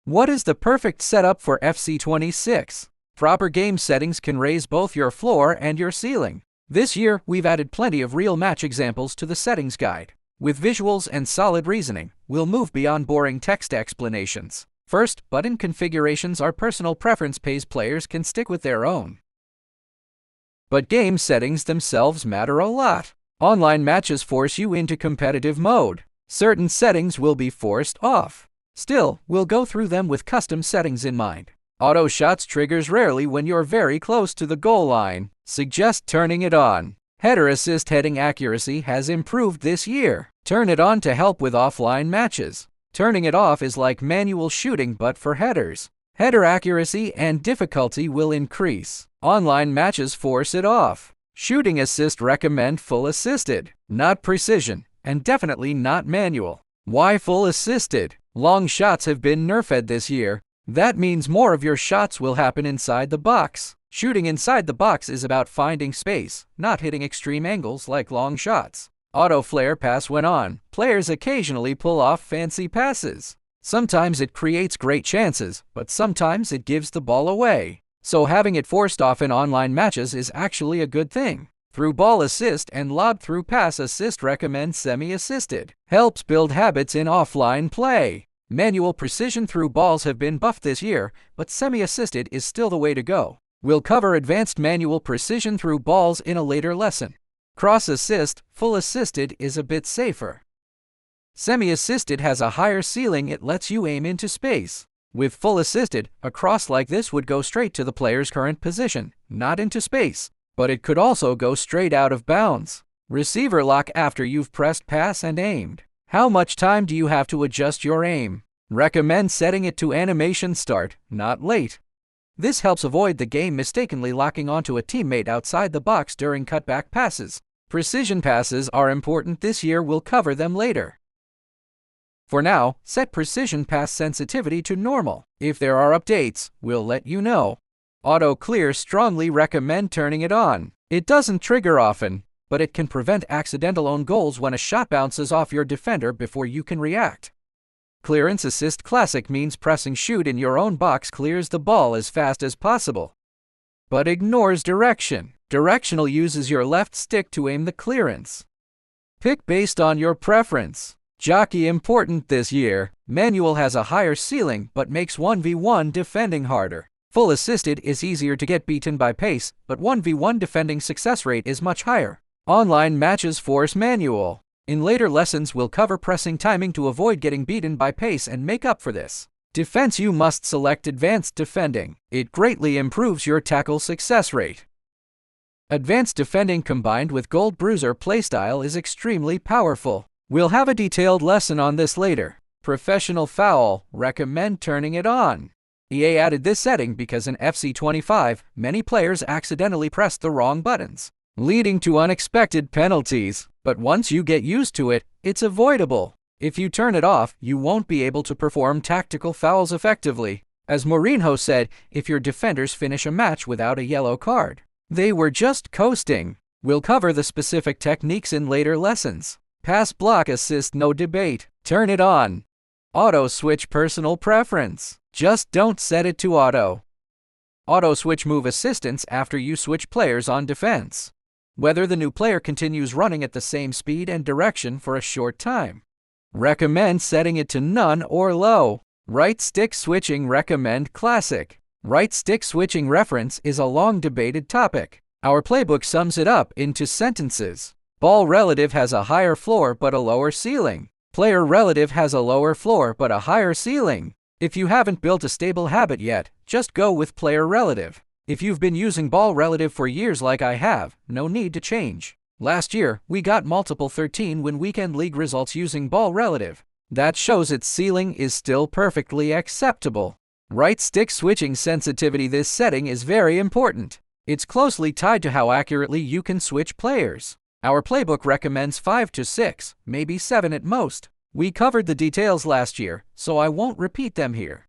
What is the perfect setup for FC26? Proper game settings can raise both your floor and your ceiling. This year, we've added plenty of real match examples to the settings guide. With visuals and solid reasoning, we'll move beyond boring text explanations. First, button configurations are personal preference pays players can stick with their own. But game settings themselves matter a lot. Online matches force you into competitive mode. Certain settings will be forced off. Still, we'll go through them with custom settings in mind. Auto shots triggers rarely when you're very close to the goal line. Suggest turning it on. Header assist heading accuracy has improved this year. Turn it on to help with offline matches. Turning it off is like manual shooting but for headers. Header accuracy and difficulty will increase. Online matches force it off. Shooting assist recommend full assisted, not precision, and definitely not manual. Why full assisted? Long shots have been nerfed this year. That means more of your shots will happen inside the box. Shooting inside the box is about finding space, not hitting extreme angles like long shots. Auto flare pass when on, players occasionally pull off fancy passes. Sometimes it creates great chances, but sometimes it gives the ball away. So having it forced off in online matches is actually a good thing. Through ball assist and lob through pass assist recommend semi-assisted. Helps build habits in offline play. Manual precision through balls have been buffed this year, but semi-assisted is still the way to go. We'll cover advanced manual precision through balls in a later lesson. Cross assist, full assisted is a bit safer. Semi-assisted has a higher ceiling, it lets you aim into space. With full assisted, a cross like this would go straight to the player's current position, not into space. But it could also go straight out of bounds. Receiver lock after you've pressed pass and aimed. How much time do you have to adjust your aim? Recommend setting it to animation start, not late. This helps avoid the game mistakenly locking onto a teammate outside the box during cutback passes. Precision passes are important this year, we'll cover them later. For now, set precision pass sensitivity to normal. If there are updates, we'll let you know. Auto clear strongly recommend turning it on. It doesn't trigger often, but it can prevent accidental own goals when a shot bounces off your defender before you can react. Clearance assist classic means pressing shoot in your own box clears the ball as fast as possible, but ignores direction. Directional uses your left stick to aim the clearance. Pick based on your preference. Jockey important this year. Manual has a higher ceiling but makes 1v1 defending harder. Full assisted is easier to get beaten by pace, but 1v1 defending success rate is much higher. Online matches force manual. In later lessons we'll cover pressing timing to avoid getting beaten by pace and make up for this. Defense you must select advanced defending. It greatly improves your tackle success rate. Advanced defending combined with Gold Bruiser playstyle is extremely powerful. We'll have a detailed lesson on this later. Professional foul, recommend turning it on. EA added this setting because in FC25, many players accidentally pressed the wrong buttons, leading to unexpected penalties. But once you get used to it, it's avoidable. If you turn it off, you won't be able to perform tactical fouls effectively. As Mourinho said, if your defenders finish a match without a yellow card, they were just coasting. We'll cover the specific techniques in later lessons. Pass block assist no debate. Turn it on. Auto switch personal preference. Just don't set it to auto. Auto switch move assistance after you switch players on defense. Whether the new player continues running at the same speed and direction for a short time. Recommend setting it to none or low. Right stick switching recommend classic. Right stick switching reference is a long debated topic. Our playbook sums it up into sentences. Ball relative has a higher floor but a lower ceiling. Player relative has a lower floor but a higher ceiling. If you haven't built a stable habit yet, just go with player relative. If you've been using ball relative for years like I have, no need to change. Last year, we got multiple 13-win weekend league results using ball relative. That shows its ceiling is still perfectly acceptable. Right stick switching sensitivity. This setting is very important. It's closely tied to how accurately you can switch players. Our playbook recommends 5 to 6, maybe 7 at most. We covered the details last year, so I won't repeat them here.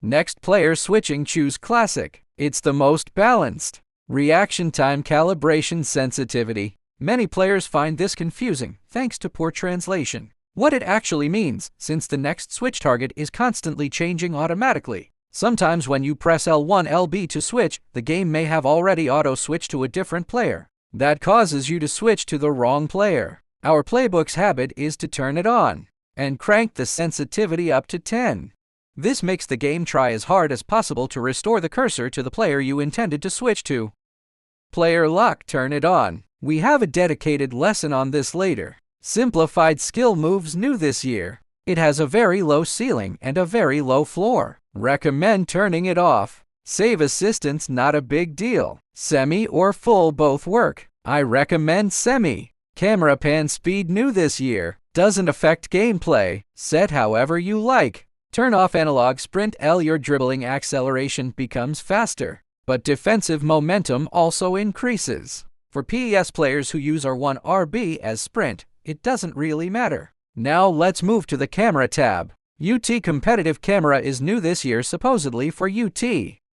Next, player switching, choose classic. It's the most balanced. Reaction time calibration sensitivity. Many players find this confusing, thanks to poor translation. what it actually means, since the next switch target is constantly changing automatically. Sometimes when you press L1 LB to switch, the game may have already auto-switched to a different player. That causes you to switch to the wrong player. Our playbook's habit is to turn it on and crank the sensitivity up to 10. This makes the game try as hard as possible to restore the cursor to the player you intended to switch to. Player lock, turn it on. We have a dedicated lesson on this later. Simplified skill moves new this year. It has a very low ceiling and a very low floor. Recommend turning it off. Save assistance, not a big deal. Semi or full both work. I recommend semi. Camera pan speed new this year. Doesn't affect gameplay. Set however you like. Turn off analog sprint L. Your dribbling acceleration becomes faster, but defensive momentum also increases. For PES players who use R1 RB as sprint, it doesn't really matter. Now let's move to the camera tab. UT competitive camera is new this year supposedly for UT.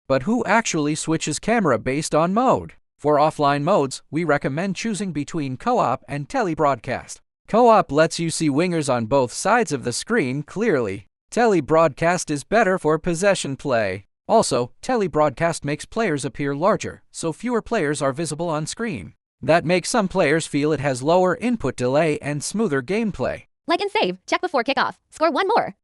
But who actually switches camera based on mode? For offline modes, we recommend choosing between co-op and telebroadcast. Co-op lets you see wingers on both sides of the screen clearly. Telebroadcast is better for possession play. Also, telebroadcast makes players appear larger, so fewer players are visible on screen. That makes some players feel it has lower input delay and smoother gameplay. Like and save. Check before kickoff. Score one more.